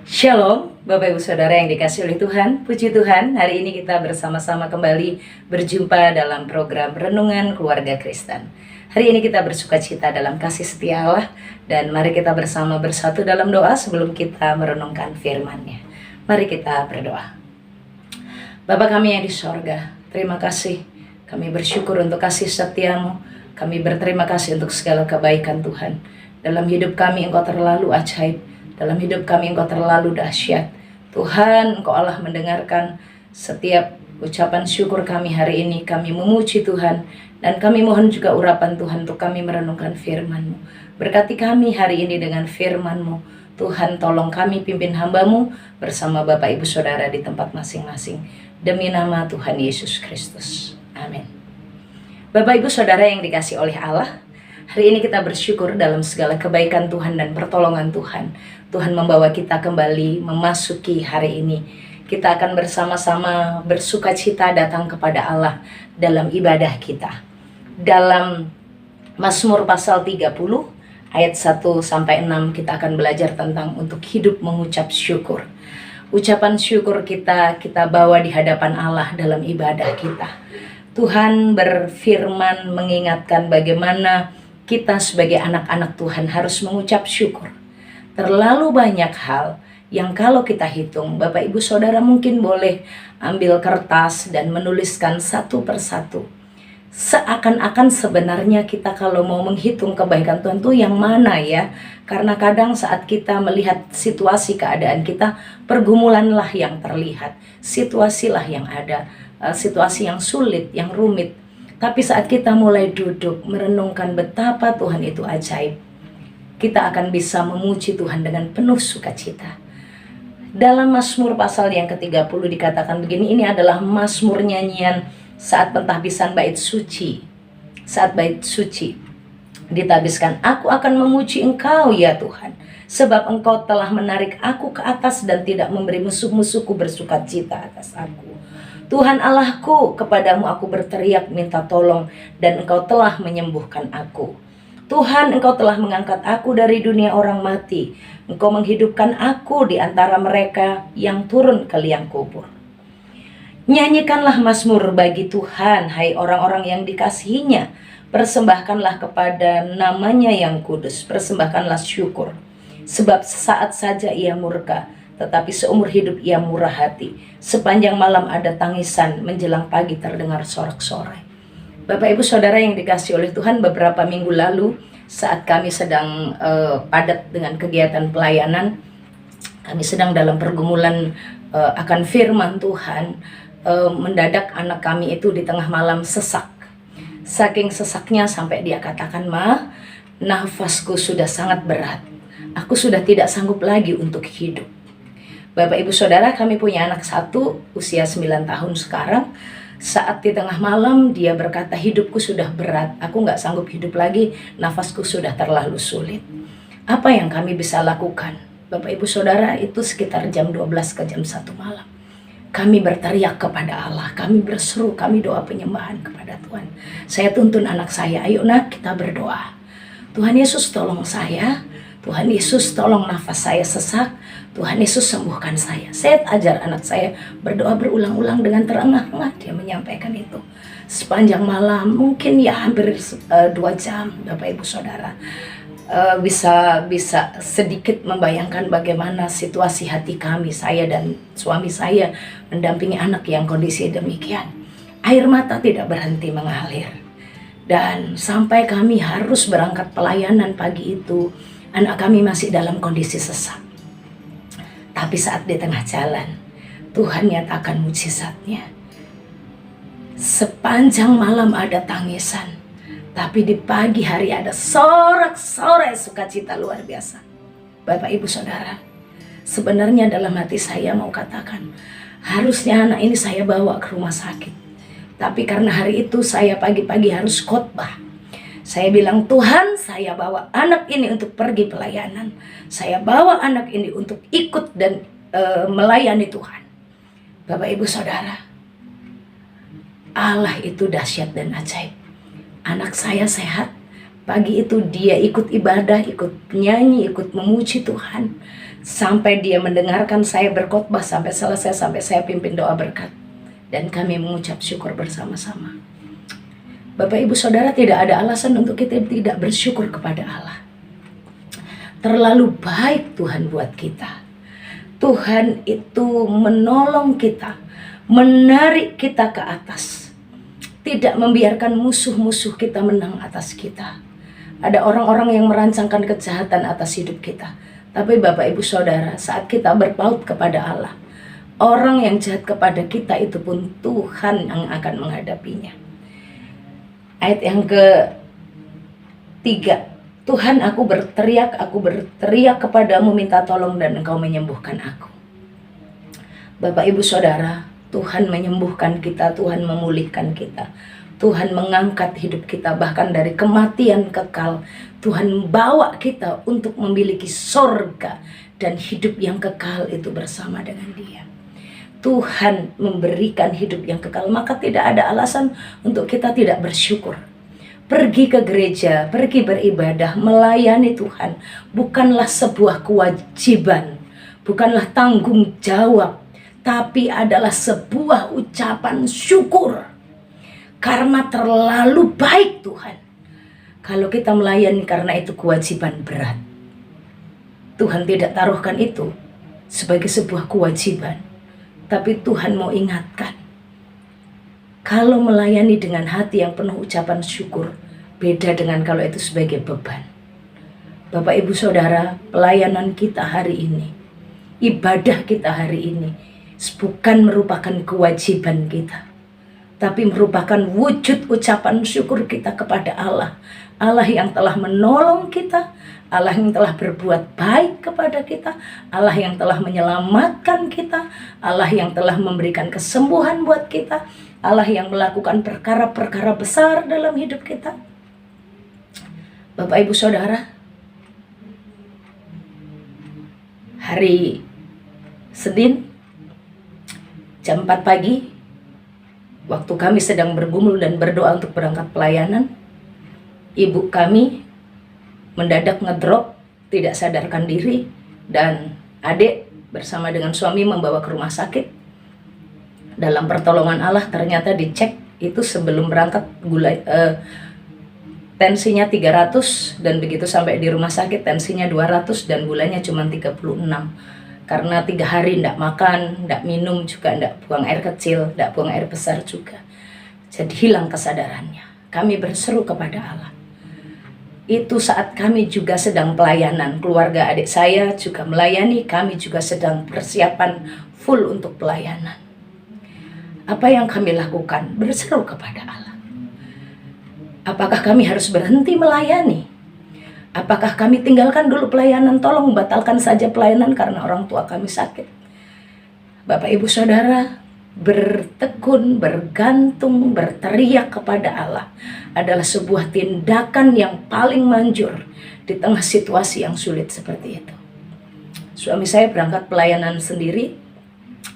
Shalom, Bapak Ibu Saudara yang dikasih oleh Tuhan. Puji Tuhan, hari ini kita bersama-sama kembali berjumpa dalam program Renungan Keluarga Kristen. Hari ini kita bersuka cita dalam kasih setia Allah, dan mari kita bersama bersatu dalam doa sebelum kita merenungkan firman-Nya. Mari kita berdoa. Bapa kami yang di sorga, terima kasih. Kami bersyukur untuk kasih setia-Mu. Kami berterima kasih untuk segala kebaikan Tuhan. Dalam hidup kami Engkau terlalu ajaib. Dalam hidup kami Engkau terlalu dahsyat. Tuhan, Engkau Allah mendengarkan setiap ucapan syukur kami hari ini. Kami memuji Tuhan, dan kami mohon juga urapan Tuhan untuk kami merenungkan firman-Mu. Berkati kami hari ini dengan firman-Mu. Tuhan, tolong kami pimpin hamba-Mu bersama Bapak Ibu Saudara di tempat masing-masing. Demi nama Tuhan Yesus Kristus. Amin. Bapak Ibu Saudara yang dikasih oleh Allah, hari ini kita bersyukur dalam segala kebaikan Tuhan dan pertolongan Tuhan. Tuhan membawa kita kembali memasuki hari ini. Kita akan bersama-sama bersuka cita datang kepada Allah dalam ibadah kita. Dalam Mazmur pasal 30 ayat 1-6 kita akan belajar tentang untuk hidup mengucap syukur. Ucapan syukur kita bawa di hadapan Allah dalam ibadah kita. Tuhan berfirman mengingatkan bagaimana kita sebagai anak-anak Tuhan harus mengucap syukur. Terlalu banyak hal yang kalau kita hitung, Bapak Ibu Saudara mungkin boleh ambil kertas dan menuliskan satu persatu. Seakan-akan sebenarnya kita kalau mau menghitung kebaikan Tuhan itu yang mana ya? Karena kadang saat kita melihat situasi keadaan kita, pergumulanlah yang terlihat, situasilah yang ada, situasi yang sulit, yang rumit. Tapi saat kita mulai duduk merenungkan betapa Tuhan itu ajaib, kita akan bisa memuji Tuhan dengan penuh sukacita. Dalam Mazmur pasal yang ke-30 dikatakan begini, ini adalah Mazmur nyanyian saat pentahbisan bait suci. Saat bait suci ditabiskan, aku akan memuji Engkau ya Tuhan, sebab Engkau telah menarik aku ke atas dan tidak memberi musuh-musuhku bersukacita atas aku. Tuhan Allahku, kepadamu aku berteriak minta tolong, dan Engkau telah menyembuhkan aku. Tuhan, Engkau telah mengangkat aku dari dunia orang mati. Engkau menghidupkan aku di antara mereka yang turun ke liang kubur. Nyanyikanlah mazmur bagi Tuhan, hai orang-orang yang dikasihinya. Persembahkanlah kepada namanya yang kudus. Persembahkanlah syukur. Sebab sesaat saja ia murka, tetapi seumur hidup ia murah hati. Sepanjang malam ada tangisan, menjelang pagi terdengar sorak-sorai. Bapak Ibu Saudara yang dikasihi oleh Tuhan, beberapa minggu lalu saat kami sedang padat dengan kegiatan pelayanan, kami sedang dalam pergumulan akan firman Tuhan, mendadak anak kami itu di tengah malam sesak. Saking sesaknya sampai dia katakan, "Ma, nafasku sudah sangat berat. Aku sudah tidak sanggup lagi untuk hidup." Bapak Ibu Saudara, kami punya anak satu usia 9 tahun sekarang. Saat di tengah malam dia berkata, hidupku sudah berat, aku gak sanggup hidup lagi, nafasku sudah terlalu sulit. Apa yang kami bisa lakukan? Bapak Ibu Saudara, itu sekitar jam 12 ke jam 1 malam. Kami berteriak kepada Allah, kami berseru, kami doa penyembahan kepada Tuhan. Saya tuntun anak saya, ayo nak kita berdoa. Tuhan Yesus tolong saya, Tuhan Yesus tolong nafas saya sesak, Tuhan Yesus sembuhkan saya. Saya ajar anak saya berdoa berulang-ulang dengan terengah-engah. Dia menyampaikan itu sepanjang malam, mungkin ya hampir 2 jam. Bapak Ibu Saudara, bisa sedikit membayangkan bagaimana situasi hati kami, saya dan suami saya mendampingi anak yang kondisi demikian. Air mata tidak berhenti mengalir. Dan sampai kami harus berangkat pelayanan pagi itu, anak kami masih dalam kondisi sesak. Tapi saat di tengah jalan, Tuhan nyatakan mujizatnya. Sepanjang malam ada tangisan, tapi di pagi hari ada sorak-sorai sukacita luar biasa. Bapak Ibu Saudara, sebenarnya dalam hati saya mau katakan, harusnya anak ini saya bawa ke rumah sakit. Tapi karena hari itu saya pagi-pagi harus khotbah, saya bilang, Tuhan, saya bawa anak ini untuk pergi pelayanan. Saya bawa anak ini untuk ikut dan melayani Tuhan. Bapak Ibu Saudara, Allah itu dahsyat dan ajaib. Anak saya sehat, Pagi itu dia ikut ibadah, ikut nyanyi, ikut memuji Tuhan. Sampai dia mendengarkan saya berkhotbah sampai selesai, sampai saya pimpin doa berkat. Dan kami mengucap syukur bersama-sama. Bapak Ibu Saudara, tidak ada alasan untuk kita tidak bersyukur kepada Allah. Terlalu baik Tuhan buat kita. Tuhan itu menolong kita, menarik kita ke atas. Tidak membiarkan musuh-musuh kita menang atas kita. Ada orang-orang yang merancangkan kejahatan atas hidup kita. Tapi Bapak Ibu Saudara, saat kita berpaut kepada Allah, orang yang jahat kepada kita itu pun Tuhan yang akan menghadapinya. Ayat yang ketiga, Tuhan, aku berteriak kepadamu minta tolong dan Engkau menyembuhkan aku. Bapak Ibu Saudara, Tuhan menyembuhkan kita, Tuhan memulihkan kita. Tuhan mengangkat hidup kita bahkan dari kematian kekal. Tuhan membawa kita untuk memiliki sorga dan hidup yang kekal itu bersama dengan Dia. Tuhan memberikan hidup yang kekal, maka tidak ada alasan untuk kita tidak bersyukur. Pergi ke gereja, pergi beribadah, melayani Tuhan bukanlah sebuah kewajiban, bukanlah tanggung jawab, tapi adalah sebuah ucapan syukur. Karena terlalu baik Tuhan. Kalau kita melayani karena itu kewajiban berat, Tuhan tidak taruhkan itu sebagai sebuah kewajiban. Tapi Tuhan mau ingatkan, kalau melayani dengan hati yang penuh ucapan syukur, beda dengan kalau itu sebagai beban. Bapak Ibu Saudara, pelayanan kita hari ini, ibadah kita hari ini, bukan merupakan kewajiban kita, tapi merupakan wujud ucapan syukur kita kepada Allah. Allah yang telah menolong kita, Allah yang telah berbuat baik kepada kita, Allah yang telah menyelamatkan kita, Allah yang telah memberikan kesembuhan buat kita, Allah yang melakukan perkara-perkara besar dalam hidup kita. Bapak Ibu Saudara, hari Senin jam 4 pagi, waktu kami sedang bergumul dan berdoa untuk berangkat pelayanan, ibu kami mendadak ngedrop, tidak sadarkan diri, dan adik bersama dengan suami membawa ke rumah sakit. Dalam pertolongan Allah ternyata dicek itu sebelum berangkat tensinya 300, dan begitu sampai di rumah sakit tensinya 200 dan gulanya cuma 36. Karena 3 hari tidak makan, tidak minum juga, tidak buang air kecil, tidak buang air besar juga. Jadi hilang kesadarannya. Kami berseru kepada Allah. Itu saat kami juga sedang pelayanan. Keluarga adik saya juga melayani, kami juga sedang persiapan full untuk pelayanan. Apa yang kami lakukan? Berseru kepada Allah. Apakah kami harus berhenti melayani? Apakah kami tinggalkan dulu pelayanan? Tolong batalkan saja pelayanan karena orang tua kami sakit. Bapak Ibu Saudara, bertekun, bergantung, berteriak kepada Allah adalah sebuah tindakan yang paling manjur di tengah situasi yang sulit seperti itu. Suami saya berangkat pelayanan sendiri.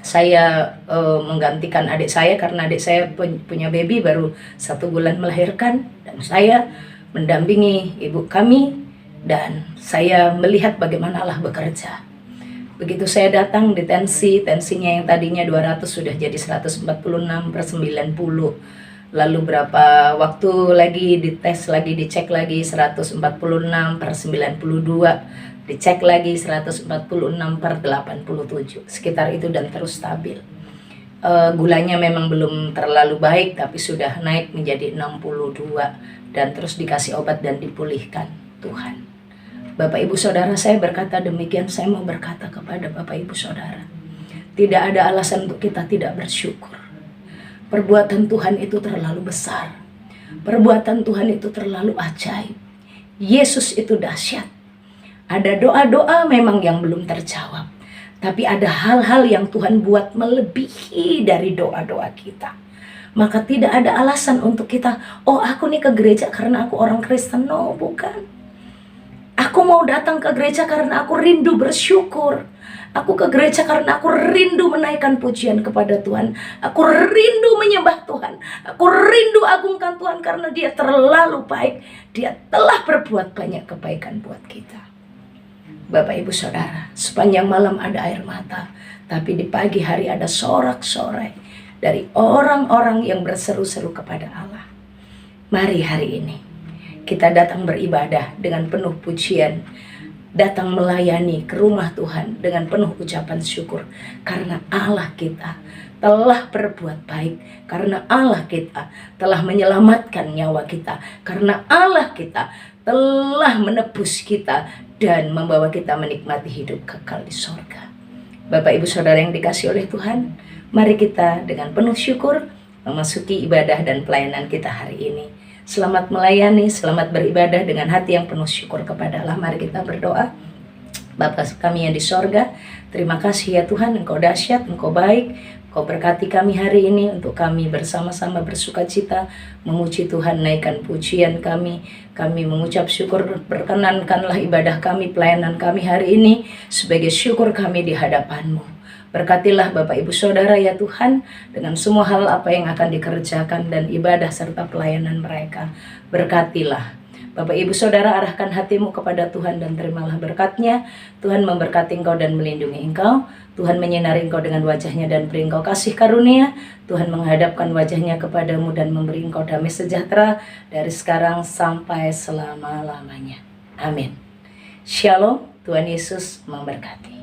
Saya menggantikan adik saya karena adik saya punya baby baru 1 bulan melahirkan, dan saya mendampingi ibu kami. Dan saya melihat bagaimana Allah bekerja. Begitu saya datang di tensinya yang tadinya 200 sudah jadi 146/90. Lalu berapa waktu lagi dites lagi, dicek lagi 146/92. Dicek lagi 146/87. Sekitar itu dan terus stabil. Gulanya memang belum terlalu baik, tapi sudah naik menjadi 62. Dan terus dikasih obat dan dipulihkan Tuhan. Bapak Ibu Saudara, saya berkata demikian, saya mau berkata kepada Bapak Ibu Saudara, tidak ada alasan untuk kita tidak bersyukur. Perbuatan Tuhan itu terlalu besar. Perbuatan Tuhan itu terlalu ajaib. Yesus itu dahsyat. Ada doa-doa memang yang belum terjawab, tapi ada hal-hal yang Tuhan buat melebihi dari doa-doa kita. Maka tidak ada alasan untuk kita, oh aku nih ke gereja karena aku orang Kristen. No, bukan. Aku mau datang ke gereja karena aku rindu bersyukur. Aku ke gereja karena aku rindu menaikkan pujian kepada Tuhan. Aku rindu menyembah Tuhan. Aku rindu agungkan Tuhan karena Dia terlalu baik. Dia telah berbuat banyak kebaikan buat kita. Bapak Ibu Saudara, sepanjang malam ada air mata, tapi di pagi hari ada sorak-sorai dari orang-orang yang berseru-seru kepada Allah. Mari hari ini kita datang beribadah dengan penuh pujian, datang melayani ke rumah Tuhan dengan penuh ucapan syukur, karena Allah kita telah berbuat baik, karena Allah kita telah menyelamatkan nyawa kita, karena Allah kita telah menebus kita dan membawa kita menikmati hidup kekal di sorga. Bapak Ibu Saudara yang dikasihi oleh Tuhan, mari kita dengan penuh syukur memasuki ibadah dan pelayanan kita hari ini. Selamat melayani, selamat beribadah dengan hati yang penuh syukur kepada Allah. Mari kita berdoa. Bapa kami yang di sorga, terima kasih ya Tuhan, Engkau dahsyat, Engkau baik. Engkau berkati kami hari ini untuk kami bersama-sama bersuka cita, memuji Tuhan, naikkan pujian kami. Kami mengucap syukur, berkenankanlah ibadah kami, pelayanan kami hari ini sebagai syukur kami di hadapan-Mu. Berkatilah Bapak Ibu Saudara ya Tuhan, dengan semua hal apa yang akan dikerjakan dan ibadah serta pelayanan mereka. Berkatilah Bapak Ibu Saudara, arahkan hatimu kepada Tuhan dan terimalah berkat-Nya. Tuhan memberkati engkau dan melindungi engkau. Tuhan menyinari engkau dengan wajah-Nya dan beri engkau kasih karunia. Tuhan menghadapkan wajah-Nya kepadamu dan memberi engkau damai sejahtera dari sekarang sampai selama-lamanya. Amin. Shalom, Tuhan Yesus memberkati.